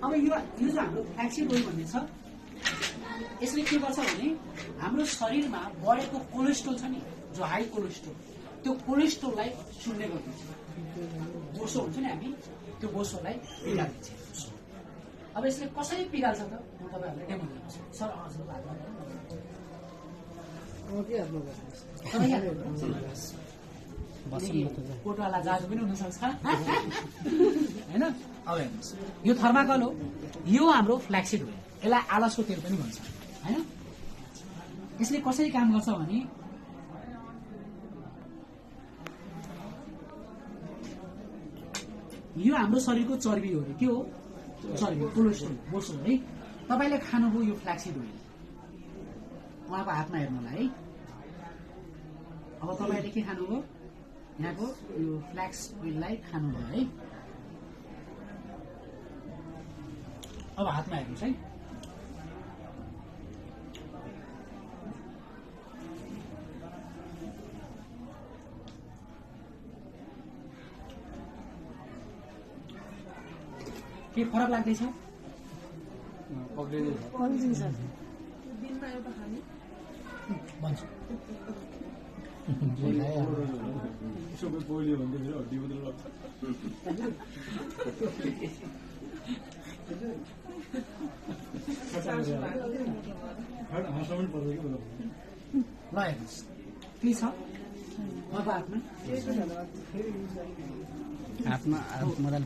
अब यो चाहिँ हाम्रो फ्ल्याक्सिड ओइल भन्ने छ। यसले के गर्छ भने हाम्रो शरीरमा बढेको कोलेस्ट्रोल छ नि, जो हाई कोलेस्ट्रोल, त्यो कोलेस्ट्रोललाई सुन्ने गरिदिन्छ। बोसो हुन्छ नि, हामी त्यो बोसोलाई पिगाल्दिन्छ। अब यसले कसरी पिगाल्छ त म तपाईँहरूलाई डेमो दिन्छु। सर कोटवाला जादु पनि हुनसक्छ होइन। अब हेर्नुहोस्, यो थर्माकल हो, यो हाम्रो फ्ल्याक्सिड हो, यसलाई आलसको तेल पनि भन्छ होइन। यसले कसरी काम गर्छ भने यो हाम्रो शरीरको चर्बी हो, के हो चर्बी, कोलेस्ट्रोल, बोसो है। तपाईँले खानुभयो यो फ्ल्याक्सिड ओइल, उहाँको हातमा हेर्नुलाई है। अब तपाईँले के खानुभयो, यहाँको यो फ्ल्याक्स ओइललाई खानुभयो है। अब हातमा हेर्नुहोस् है, के फरक लाग्दैछ? भन्छु ल हेर्नुहोस् के छ उहाँको हातमा।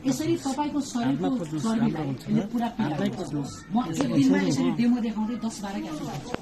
यसरी तपाईँको शरीरको चर्बीलाई पुरा पिगाल्छ। म एक दिनमा यसरी डेमो देखाउँदै 10-12 क्याप्सुल खान्छु।